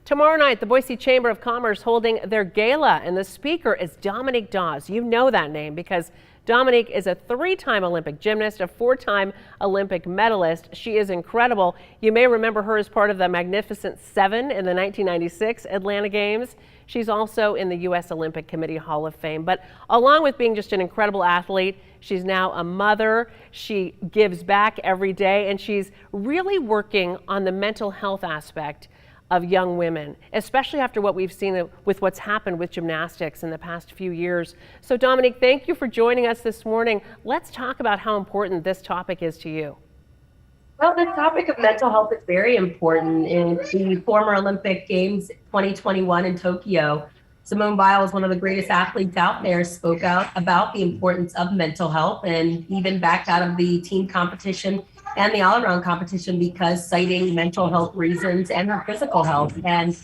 Tomorrow night, the Boise Chamber of Commerce holding their gala, and the speaker is Dominique Dawes. You know that name because Dominique is a three-time Olympic gymnast, a four-time Olympic medalist. She is incredible. You may remember her as part of the Magnificent Seven in the 1996 Atlanta Games. She's also in the U.S. Olympic Committee Hall of Fame. But along with being just an incredible athlete, she's now a mother. She gives back every day, and she's really working on the mental health aspect of young women, especially after what we've seen with what's happened with gymnastics in the past few years. So Dominique, thank you for joining us this morning. Let's talk about how important this topic is to you. Well, the topic of mental health is very important. In the former Olympic Games 2021 in Tokyo, Simone Biles, one of the greatest athletes out there, spoke out about the importance of mental health and even backed out of the team competition and the all-around competition because citing mental health reasons and her physical health. And,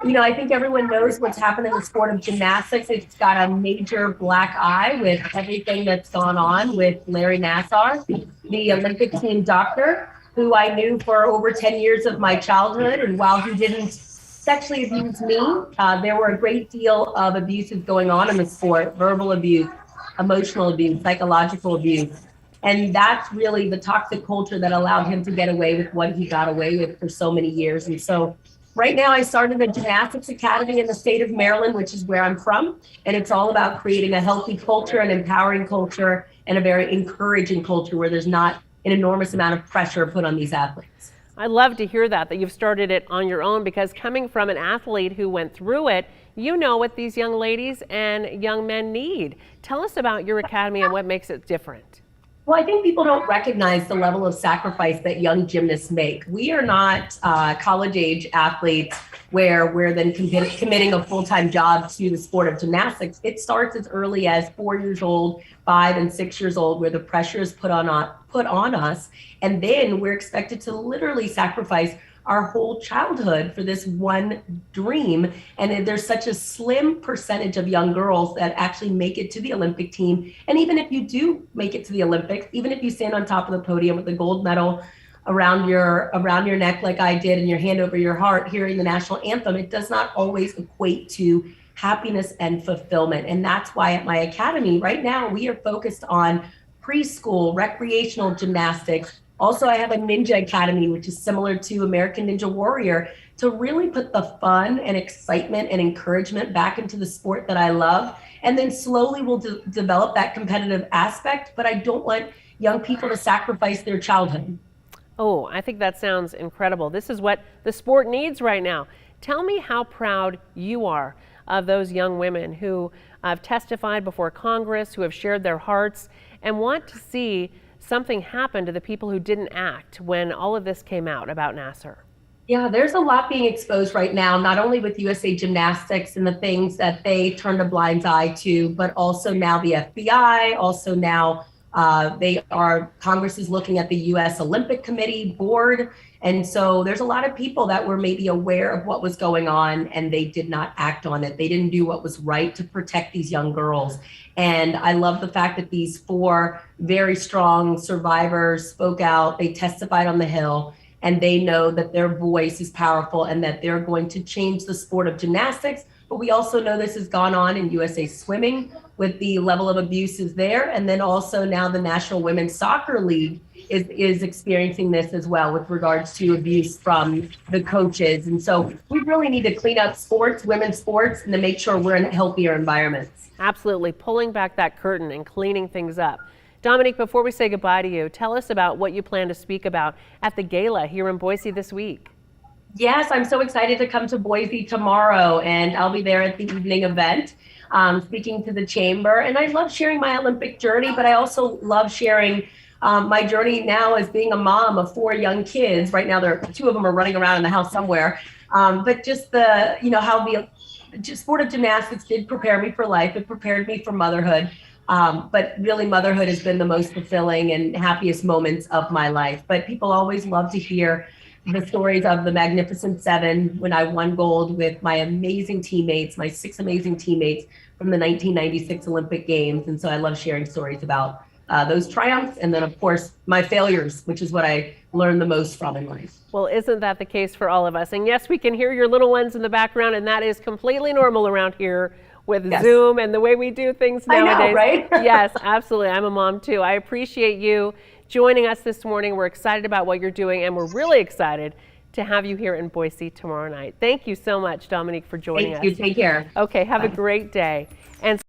you know, I think everyone knows what's happened in the sport of gymnastics. It's got a major black eye with everything that's gone on with Larry Nassar, the Olympic team doctor, who I knew for over 10 years of my childhood. And while he didn't sexually abuse me, there were a great deal of abuses going on in the sport: verbal abuse, emotional abuse, psychological abuse. And that's really the toxic culture that allowed him to get away with what he got away with for so many years. And so right now I started a gymnastics academy in the state of Maryland, which is where I'm from. And it's all about creating a healthy culture, an empowering culture, and a very encouraging culture where there's not an enormous amount of pressure put on these athletes. I love to hear that you've started it on your own, because coming from an athlete who went through it, you know what these young ladies and young men need. Tell us about your academy and what makes it different. Well, I think people don't recognize the level of sacrifice that young gymnasts make. We are not college-age athletes where we're then committing a full-time job to the sport of gymnastics. It starts as early as 4 years old, 5 and 6 years old, where the pressure is put on us, and then we're expected to literally sacrifice our whole childhood for this one dream. And there's such a slim percentage of young girls that actually make it to the Olympic team. And even if you do make it to the Olympics, even if you stand on top of the podium with the gold medal around your neck like I did and your hand over your heart hearing the national anthem, it does not always equate to happiness and fulfillment. And that's why at my academy right now, we are focused on preschool, recreational gymnastics. Also, I have a ninja academy, which is similar to American Ninja Warrior, to really put the fun and excitement and encouragement back into the sport that I love. And then slowly we'll develop that competitive aspect, but I don't want young people to sacrifice their childhood. Oh, I think that sounds incredible. This is what the sport needs right now. Tell me how proud you are of those young women who have testified before Congress, who have shared their hearts, and want to see something happened to the people who didn't act when all of this came out about Nassar. Yeah, there's a lot being exposed right now, not only with USA Gymnastics and the things that they turned a blind eye to, but also now the FBI, also now Congress is looking at the U.S. Olympic Committee board. And so there's a lot of people that were maybe aware of what was going on and they did not act on it. They didn't do what was right to protect these young girls. And I love the fact that these 4 very strong survivors spoke out, they testified on the Hill, and they know that their voice is powerful and that they're going to change the sport of gymnastics. But we also know this has gone on in USA Swimming with the level of abuses there. And then also now the National Women's Soccer League is experiencing this as well with regards to abuse from the coaches. And so we really need to clean up sports, women's sports, and to make sure we're in healthier environments. Absolutely, pulling back that curtain and cleaning things up. Dominique, before we say goodbye to you, tell us about what you plan to speak about at the gala here in Boise this week. Yes, I'm so excited to come to Boise tomorrow, and I'll be there at the evening event, speaking to the chamber. And I love sharing my Olympic journey, but I also love sharing my journey now as being a mom of 4 young kids. Right now, 2 of them are running around in the house somewhere. But just how the sport of gymnastics did prepare me for life. It prepared me for motherhood. But really, motherhood has been the most fulfilling and happiest moments of my life. But people always love to hear the stories of the Magnificent Seven when I won gold with my amazing teammates, my 6 amazing teammates from the 1996 Olympic Games. And so I love sharing stories about those triumphs, and then of course my failures, which is what I learned the most from in life. Well, isn't that the case for all of us? And yes, we can hear your little ones in the background, and that is completely normal around here with Zoom and the way we do things nowadays. I know, right? Yes, absolutely. I'm a mom too. I appreciate you joining us this morning. We're excited about what you're doing, and we're really excited to have you here in Boise tomorrow night. Thank you so much, Dominique, for joining us. Thank you. Take care. Okay, have a great day. And